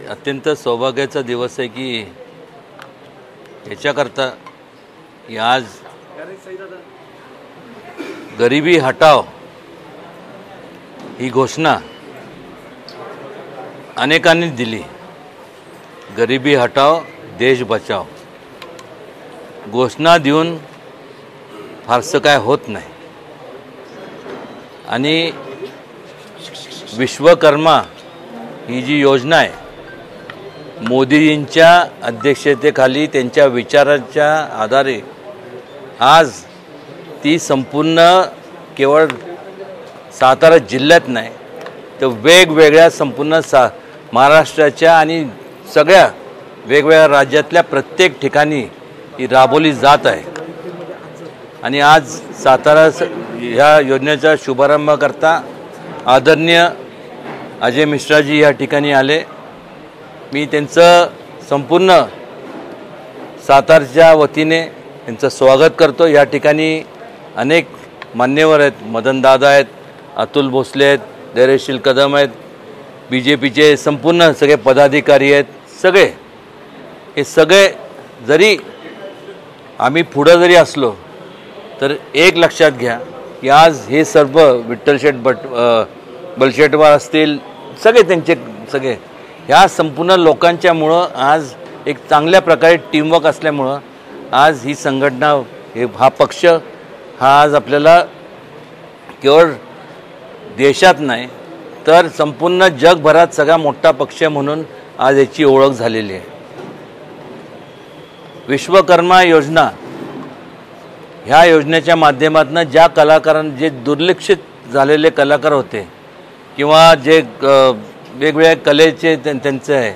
अत्यंत सौभाग्याचा दिवस आहे की याच्याकरता की आज गरिबी हटाओ ही घोषणा अनेकांनी दिली। गरिबी हटाओ देश बचाओ घोषणा देऊन फारसं काय होत नाही आणि विश्वकर्मा ही जी योजना आहे मोदीजींच्या अध्यक्षतेखाली त्यांच्या विचाराच्या आधारे आज ती संपूर्ण केवळ सातारा जिल्ह्यात नाही तर वेगवेगळ्या संपूर्ण महाराष्ट्राच्या आणि सगळ्या वेगवेगळ्या राज्यातल्या प्रत्येक ठिकाणी ही राबवली जात आहे। आणि आज सातारा ह्या योजनेचा शुभारंभ करता आदरणीय अजय मिश्राजी या ठिकाणी आले। मी त्यांचं संपूर्ण सातारच्या वतीने त्यांचं स्वागत करतो। या ठिकाणी अनेक मान्यवर आहेत, मदन दादा आहेत, अतुल भोसले आहेत, धैर्यशील कदम आहेत, बीजेपीचे संपूर्ण सगळे पदाधिकारी आहेत। सगळे हे सगळे जरी आम्ही पुढे जरी असलो तर एक लक्षात घ्या की आज हे सर्व विठ्ठल शेठ बलशेटवार असतील सगळे त्यांचे सगळे ह्या संपूर्ण लोकांच्यामुळं आज एक चांगल्या प्रकारे टीमवर्क असल्यामुळं आज ही संघटना हा पक्ष हा आज आपल्याला केवळ देशात नाही तर संपूर्ण जगभरात सगळा मोठा पक्ष म्हणून आज याची ओळख झालेली आहे। विश्वकर्मा योजना ह्या योजनेच्या माध्यमातून ज्या कलाकारांना जे दुर्लक्षित झालेले कलाकार होते किंवा जे वेगवेगळ्या कलेचे त्यांचं आहे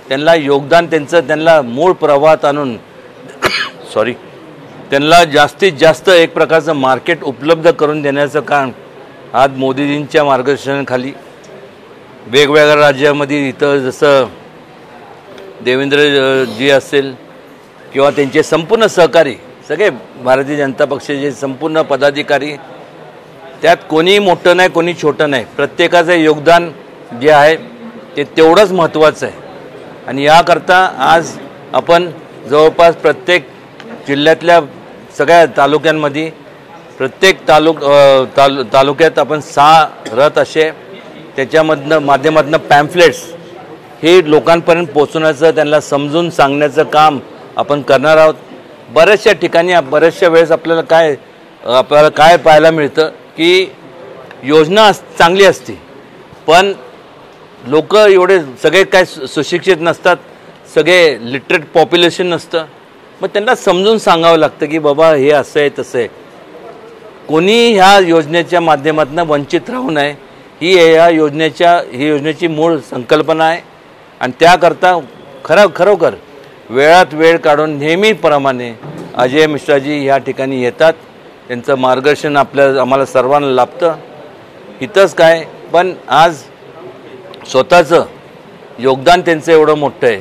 त्यांना योगदान त्यांना मूळ प्रवाहात आणून त्यांना जास्तीत जास्त एक प्रकारचं मार्केट उपलब्ध करून देण्याचं काम आज मोदीजींच्या मार्गदर्शनाखाली वेगवेगळ्या राज्यामध्ये इथं जसं देवेंद्रजी असेल किंवा त्यांचे संपूर्ण सहकारी सगळे भारतीय जनता पक्षाचे संपूर्ण पदाधिकारी त्यात कोणी मोठं नाही कोणी छोटं नाही, प्रत्येकाचं योगदान जे आहे ते तेवढंच महत्त्वाचं आहे। आणि याकरता आज आपण जवळपास प्रत्येक जिल्ह्यातल्या सगळ्या तालुक्यांमध्ये प्रत्येक तालुक्यात आपण 6 रथ असे त्याच्यामधनं माध्यमातून पॅम्फलेट्स हे लोकांपर्यंत पोहोचवण्याचं त्यांना समजून सांगण्याचं काम आपण करणार आहोत। बऱ्याचशा ठिकाणी बऱ्याचशा वेळेस आपल्याला काय पाहायला मिळतं की योजना चांगली असते पण लोक एवढे सगळे काय सुशिक्षित नसतात, सगळे लिटरेट पॉप्युलेशन नसतं, मग त्यांना समजून सांगावं लागतं की बाबा हे असं आहे तसं आहे। कोणी ह्या योजनेच्या माध्यमातून वंचित राहू नये ही योजनेची मूळ संकल्पना आहे। आणि त्याकरता खरोखर वेळात वेळ काढून नेहमीप्रमाणे अजय मिश्राजी ह्या ठिकाणी येतात, त्यांचं मार्गदर्शन आम्हाला सर्वांना लाभतं। इथंच काय पण आज स्वतःचं योगदान त्यांचं एवढं मोठं आहे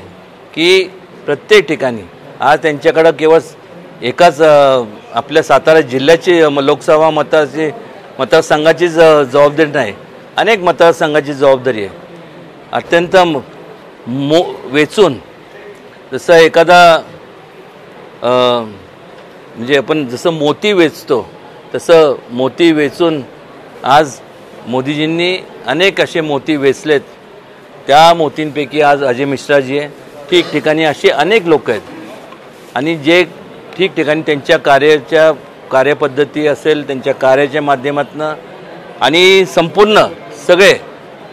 की प्रत्येक ठिकाणी आज त्यांच्याकडं केवळ एकाच आपल्या सातारा जिल्ह्याची लोकसभा मतदारसंघाची जबाबदारी नाही, अनेक मतदारसंघाची जबाबदारी आहे। अत्यंत वेचून जसं एखादा म्हणजे आपण जसं मोती वेचतो तसं मोती वेचून आज मोदीजींनी अनेक असे मोती वेचलेत। त्या मोतींपैकी आज अजय मिश्राजी आहे। ठिकठिकाणी असे अनेक लोक आहेत आणि जे ठिकठिकाणी त्यांच्या कार्यपद्धती असेल त्यांच्या कार्याच्या माध्यमातून आणि संपूर्ण सगळे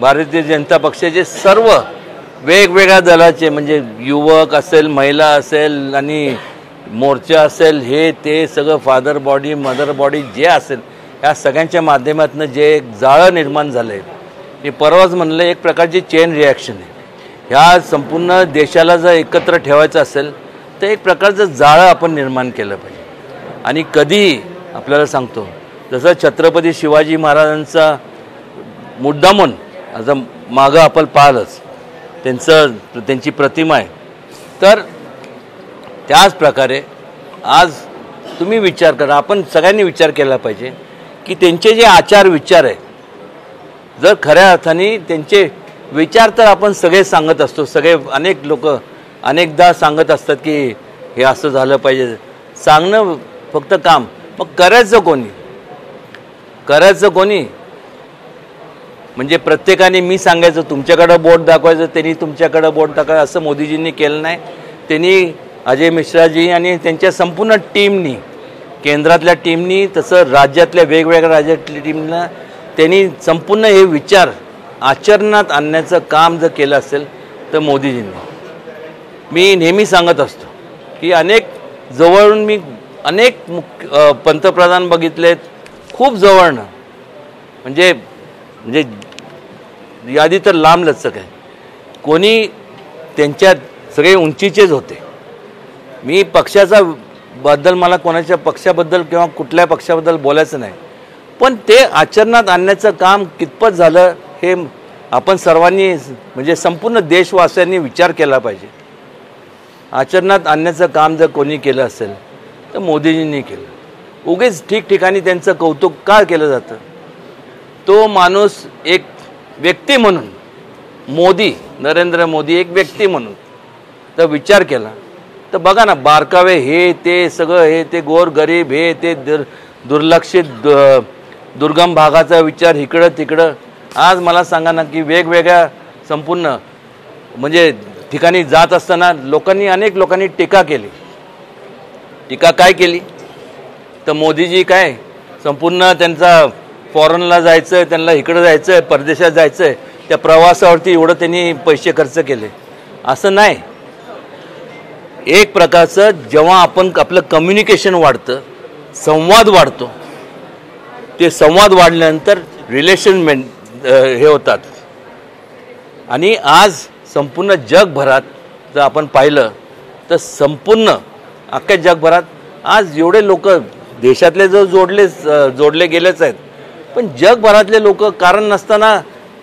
भारतीय जनता पक्षाचे सर्व वेगवेगळ्या दलाचे म्हणजे युवक असेल, महिला असेल आणि मोर्चा असेल, हे ते सगळं फादर बॉडी मदर बॉडी जे असेल ह्या सगळ्यांच्या माध्यमातून जे एक जाळं निर्माण झालं आहे ते परवाच म्हणलं एक प्रकारची चेन रिॲक्शन आहे। ह्या संपूर्ण देशाला जर एकत्र ठेवायचं असेल तर एक प्रकारचं जाळं आपण निर्माण केलं पाहिजे। आणि कधीही आपल्याला सांगतो जसं छत्रपती शिवाजी महाराजांचा मुद्दामून आता मागं आपण पाहिलंच त्यांची प्रतिमा आहे, तर त्याच प्रकारे आज तुम्ही विचार करा, आपण सगळ्यांनी विचार केला पाहिजे की त्यांचे जे आचार विचार आहे जर खऱ्या अर्थाने त्यांचे विचार तर आपण सगळे सांगत असतो, सगळे अनेक लोक अनेकदा सांगत असतात की हे असं झालं पाहिजे. सांगणं फक्त काम, मग करायचं कोणी? करायचं कोणी? म्हणजे प्रत्येकाने मी सांगायचं तुमच्याकडं बोट दाखवायचं, त्यांनी तुमच्याकडं बोट दाखवायचं, असं मोदीजींनी केलं नाही. त्यांनी अजय मिश्राजी आणि त्यांच्या संपूर्ण टीमनी, केंद्रातल्या टीमनी, तसं राज्यातल्या वेगवेगळ्या राज्यातल्या टीमना त्यांनी संपूर्ण हे विचार आचरणात आणण्याचं काम जर केलं असेल तर मोदीजींनी. मी नेहमी सांगत असतो की अनेक जवळून मी अनेक पंतप्रधान बघितलेत, खूप जवळनं, म्हणजे म्हणजे यादी तर लांब लचक आहे. कोणी त्यांच्या सगळे उंचीचेच होते. मी पक्षाचा बद्दल, मला कोणाच्या पक्षाबद्दल किंवा कुठल्या पक्षाबद्दल बोलायचं नाही, पण ते आचरणात आणण्याचं काम कितपत झालं हे आपण सर्वांनी, म्हणजे संपूर्ण देशवासियांनी विचार केला पाहिजे. आचरणात आणण्याचं काम जर कोणी केलं असेल तर मोदीजींनी केलं. उगीच ठिकठिकाणी त्यांचं कौतुक का केलं जातं? तो माणूस एक व्यक्ती म्हणून, मोदी, नरेंद्र मोदी एक व्यक्ती म्हणून तर विचार केला तर बघा ना, बारकावे हे ते सगळं, हे ते गोरगरीब, हे ते दुर्लक्षित दुर्गम भागाचा विचार इकडं तिकडं. आज मला सांगा ना की वेगवेगळ्या संपूर्ण म्हणजे ठिकाणी जात असताना लोकांनी, अनेक लोकांनी टीका केली. टीका काय केली तर मोदीजी काय संपूर्ण त्यांचा फॉरेनला जायचं आहे, त्यांना इकडं जायचं आहे, परदेशात जायचं आहे, त्या प्रवासावरती एवढं त्यांनी पैसे खर्च केले. असं नाही. एक प्रकारचं जेव्हा आपण आपलं कम्युनिकेशन वाढतं, संवाद वाढतो, ते संवाद वाढल्यानंतर रिलेशन हे होतात. आणि आज संपूर्ण जगभरात जर आपण पाहिलं तर संपूर्ण अख्ख्या जगभरात आज एवढे लोक देशातले जो जोडले गेलेच आहेत, पण जगभरातले लोक कारण नसताना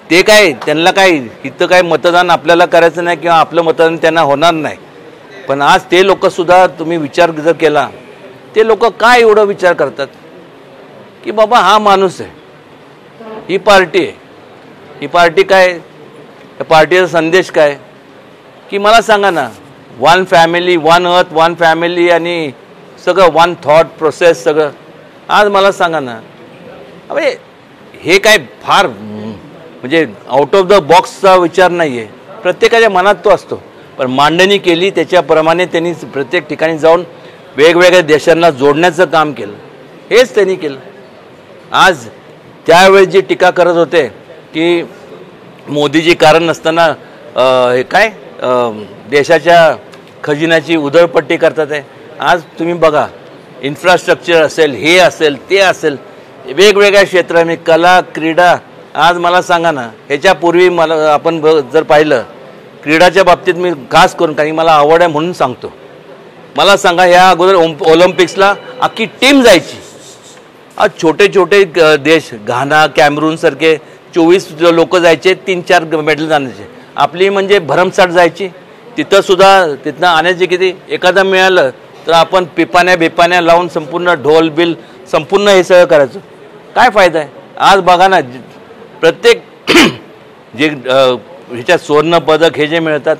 ते काय, त्यांना काय इथं काय मतदान आपल्याला करायचं नाही किंवा आपलं मतदान त्यांना होणार नाही. पण आज ते लोकसुद्धा तुम्ही विचार जर केला, ते लोक काय एवढं विचार करतात की बाबा हा माणूस आहे, ही पार्टी आहे, ही पार्टी काय, त्या पार्टीचा संदेश काय, की मला सांगा ना, one family, one earth, one family आणि सगळं वन थॉट प्रोसेस सगळं. आज मला सांगा ना, अबे हे काय फार म्हणजे आउट ऑफ द बॉक्सचा विचार नाही आहे. प्रत्येकाच्या मनात तो असतो, पण मांडणी केली त्याच्याप्रमाणे त्यांनी प्रत्येक ठिकाणी जाऊन वेगवेगळ्या देशांना जोडण्याचं काम केलं. हेच त्यांनी केलं. आज त्यावेळेस जी टीका करत होते की मोदीजी कारण नसताना हे काय देशाच्या खजिन्याची उधळपट्टी करतात आहे. आज तुम्ही बघा, इन्फ्रास्ट्रक्चर असेल, हे असेल, ते असेल, वेगवेगळ्या क्षेत्रामध्ये कला, क्रीडा. आज मला सांगा ना, ह्याच्यापूर्वी मला आपण जर पाहिलं क्रीडाच्या बाबतीत, मी खास करून, कारण मला आवड आहे म्हणून सांगतो, मला सांगा ह्या अगोदर ऑलिम्पिक्सला अख्खी टीम जायची. आज छोटे छोटे देश, घाना, कॅमरूनसारखे 24 लोक जायचे, 3-4 मेडल आणायचे. आपली म्हणजे भरमसाठ जायची. तिथंसुद्धा तिथनं आणायचे किती, एखादं मिळालं तर आपण पिपाण्या लावून संपूर्ण ढोल बिल संपूर्ण हे सगळं करायचं. काय फायदा आहे? आज बघा ना, प्रत्येक जे ह्याच्यात सुवर्ण पदक हे जे मिळतात,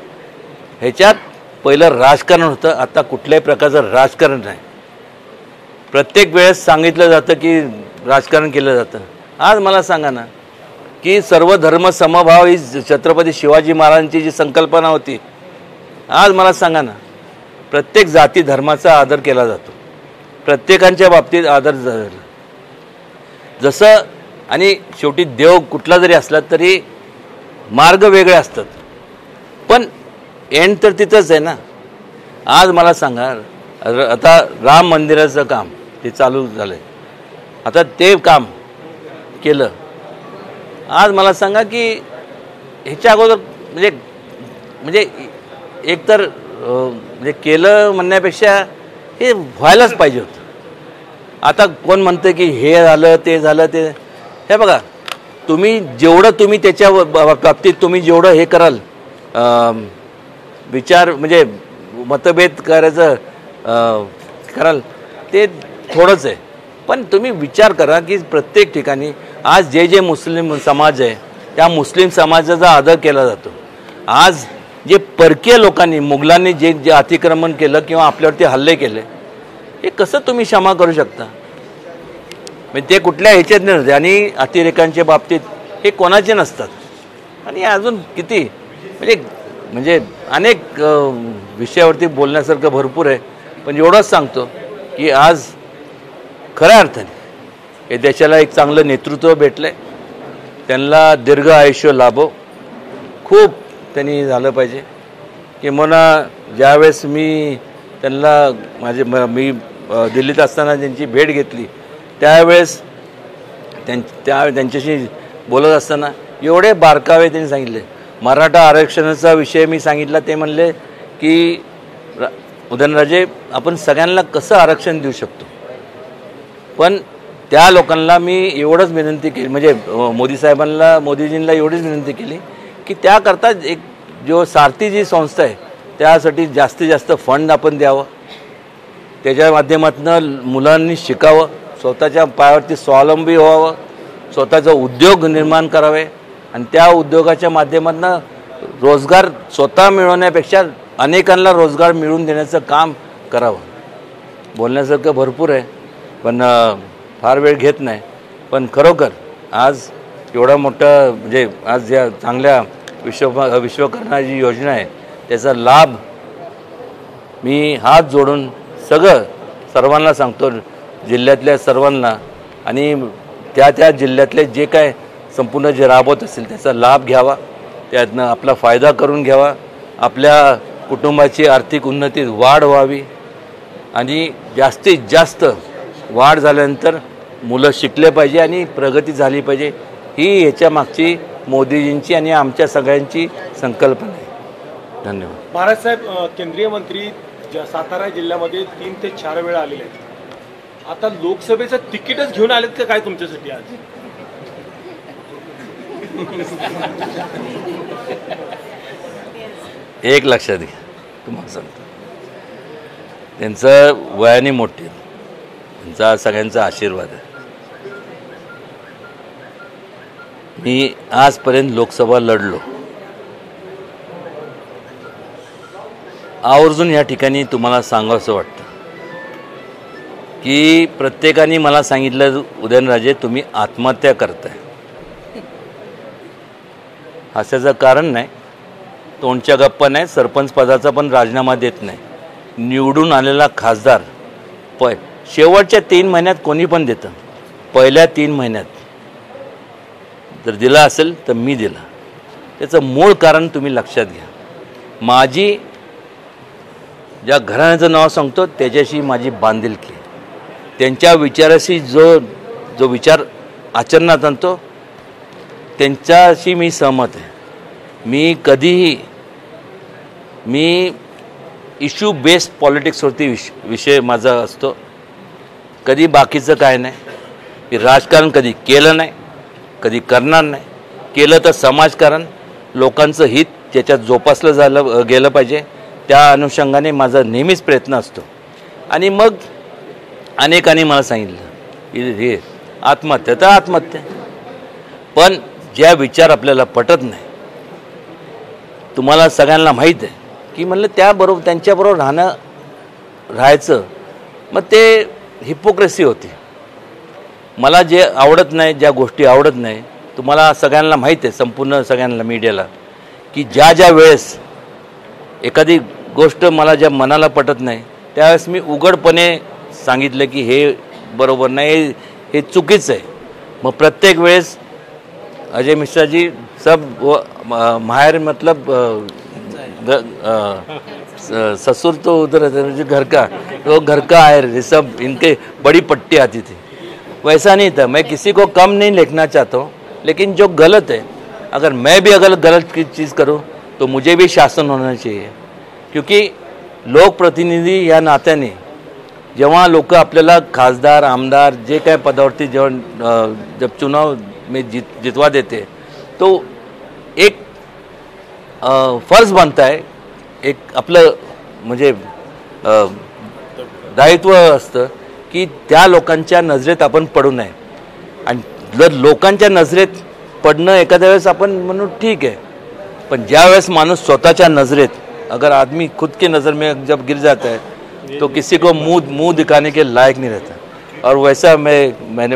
ह्याच्यात पहिलं राजकारण होतं, आता कुठल्याही प्रकारचं राजकारण नाही. प्रत्येक वेळेस सांगितलं जातं की राजकारण केलं जातं. आज मला सांगा ना की सर्व धर्म समभाव ही छत्रपती शिवाजी महाराजांची जी संकल्पना होती, आज मला सांगा ना, प्रत्येक जाती धर्माचा आदर केला जातो, प्रत्येकांच्या बाबतीत आदर झाला जसं. आणि शेवटी देव कुठला जरी असला तरी मार्ग वेगळे असतात, पण एंड तर तिथंच आहे ना. आज मला सांगा, आता राम मंदिराचं काम ते चालू झालं आहे, आता ते काम केलं. आज मला सांगा की ह्याच्या अगोदर म्हणजे एकतर म्हणजे केलं म्हणण्यापेक्षा हे व्हायलाच पाहिजे होतं. आता कोण म्हणतं की हे झालं, ते झालं, ते. हे बघा, तुम्ही त्याच्या बाबतीत तुम्ही जेवढं हे कराल, विचार म्हणजे मतभेद करायचं कराल, ते थोडंच आहे. पण तुम्ही विचार करा की प्रत्येक ठिकाणी आज जे मुस्लिम समाज आहे त्या मुस्लिम समाजाचा आदर केला जातो। आज जे परकीय लोकांनी मुघलांनी जे जे अतिक्रमण केलं किंवा आपल्यावरती हल्ले केले हे कसं तुम्ही क्षमा करू शकता? म्हणजे ते कुठल्या ह्याच्यात नसते आणि अतिरेकांच्या बाबतीत हे कोणाचे नसतात। आणि अजून किती म्हणजे अनेक विषयावरती बोलण्यासारखं भरपूर आहे, पण एवढंच सांगतो की आज खऱ्या अर्थाने हे देशाला एक चांगलं नेतृत्व भेटलंय, त्यांना दीर्घ आयुष्य लाभो, खूप त्यांनी झालं पाहिजे। किंवा ज्यावेळेस मी त्यांना मी दिल्लीत असताना त्यांची भेट घेतली त्यावेळेस त्यांच्याशी बोलत असताना एवढे बारकावे त्यांनी सांगितले। मराठा आरक्षणाचा विषय मी सांगितला, ते म्हणले की उदयनराजे आपण सगळ्यांना कसं आरक्षण देऊ शकतो, पण त्या लोकांना मी एवढंच विनंती केली, म्हणजे मोदीजींना एवढीच विनंती केली की त्याकरता एक जो सारथी जी संस्था आहे त्यासाठी जास्तीत जास्त फंड आपण द्यावं, त्याच्या माध्यमातून मुलांनी शिकावं, स्वतःच्या पायावरती स्वावलंबी व्हावं, स्वतःचा उद्योग निर्माण करावे आणि त्या उद्योगाच्या माध्यमातून रोजगार स्वतः मिळवण्यापेक्षा अनेकांना रोजगार मिळवून देण्याचं काम करावं। बोलण्यासारखं भरपूर आहे, पण फार वेळ घेत नाही। पण खरोखर आज एवढा मोठा म्हणजे आज या चांगल्या विश्वकर्मा जी योजना आहे त्याचा लाभ मी हात जोडून सर्वांना सांगतो, जिल्ह्यातल्या सर्वांना, आणि त्या जिल्ह्यातले जे काय संपूर्ण जे राबवत असेल त्याचा लाभ घ्यावा, त्यातनं आपला फायदा करून घ्यावा, आपल्या कुटुंबाची आर्थिक उन्नतीत वाढ व्हावी आणि जास्तीत जास्त वाढ झाल्यानंतर मुलं शिकले पाहिजे आणि प्रगती झाली पाहिजे, ही याच्या मागची मोदीजींची आणि आमच्या सगळ्यांची संकल्पना आहे। धन्यवाद। महाराज साहेब, केंद्रीय मंत्री सातारा जिल्ह्यामध्ये 3 ते 4 वेळा आलेले आहेत, आता लोकसभेचं तिकीटच घेऊन आलेत का काय तुमच्यासाठी आज? एक लक्षात घ्या, तुम्हाला सांगतो, त्यांचं वयाने मोठे, त्यांचा सगळ्यांचा आशीर्वाद आहे। मी आजपर्यंत लोकसभा लढलो, आवर्जून या ठिकाणी तुम्हाला सांगावंसं वाटतं की प्रत्येकाने मला सांगितलं, उदयनराजे तुम्ही आत्महत्या करताय। हास्याचं कारण नाही, तोंडच्या गप्पा नाही, सरपंच पदाचा पण राजीनामा देत नाही, निवडून आलेला खासदार शेवटच्या 3 महिन्यात कोणी पण देतं, पहिल्या 3 महिन्यात जर दिला असेल तर मी दिला। त्याचं मूळ कारण तुम्ही लक्षात घ्या, माझी ज्या घराण्याचं नाव सांगतो त्याच्याशी माझी बांधिलकी, त्यांच्या विचाराशी जो विचार आचरणात आणतो त्यांच्याशी मी सहमत आहे। मी कधीही इश्यू बेस्ड पॉलिटिक्सवरती विषय माझा असतो, कधी बाकीचं काय नाही। मी राजकारण कधी केलं नाही, कधी करणार नाही, केलं तर समाजकारण, लोकांचं हित ज्याच्यात जोपासलं गेलं पाहिजे त्या अनुषंगाने माझा नेहमीच प्रयत्न असतो। आणि मग अनेकांनी मला सांगितलं की हे आत्महत्या तर आत्महत्या, पण ज्या विचार आपल्याला पटत नाही, तुम्हाला सगळ्यांना माहीत आहे की म्हणलं त्यांच्याबरोबर राहायचं, मग ते हिपोक्रेसी होती। मला जे आवडत नाही, ज्या गोष्टी आवडत नाही, तुम्हाला सगळ्यांना माहीत आहे, संपूर्ण सगळ्यांना मीडियाला, की ज्या वेळेस एखादी गोष्ट मला ज्या मनाला पटत नाही त्यावेळेस मी उघडपणे सांगितलं की हे बरोबर नाही, हे चुकीचं आहे। मग प्रत्येक वेळेस अजय मिश्रा जी सब माहिर मतलब ससुर तो उधर घर का आयर, ये सब इनके बड़ी पट्टी आती थी। वैसा नहीं था, मैं किसी को कम नहीं लिखना चाहता हूँ, लेकिन जो गलत है, अगर मैं भी अगर गलत की चीज़ करूँ तो मुझे भी शासन होना चाहिए, क्योंकि लोकप्रतिनिधी या नात्याने जेव्हा लोक आपल्याला खासदार आमदार जे काय पदावरती जब चुनाव में जितवा देते तो एक फर्ज बनता है, एक आपलं म्हणजे दायित्व असतं की त्या लोकांच्या नजरेत आपण पडू नये। आणि जर लोकांच्या नजरेत पडणं एखाद्या वेळेस आपण म्हणू ठीक है, पण ज्या वेळेस माणूस स्वतःच्या नजरेत अगर आदमी खुद की नज़र में जब गिर जाता है तो किसी को मुंह दिखाने के लायक नहीं रहता। और वैसा मैंने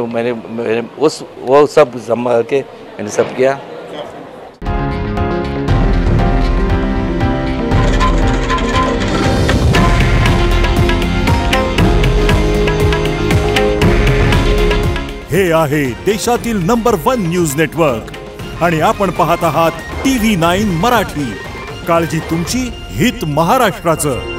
वो सब संभाल के मैंने सब किया। हे आहे देशातील नंबर 1 न्यूज नेटवर्क आणि आपण पाहत आहात TV9 मराठी। काळजी तुमची, हित महाराष्ट्राचं।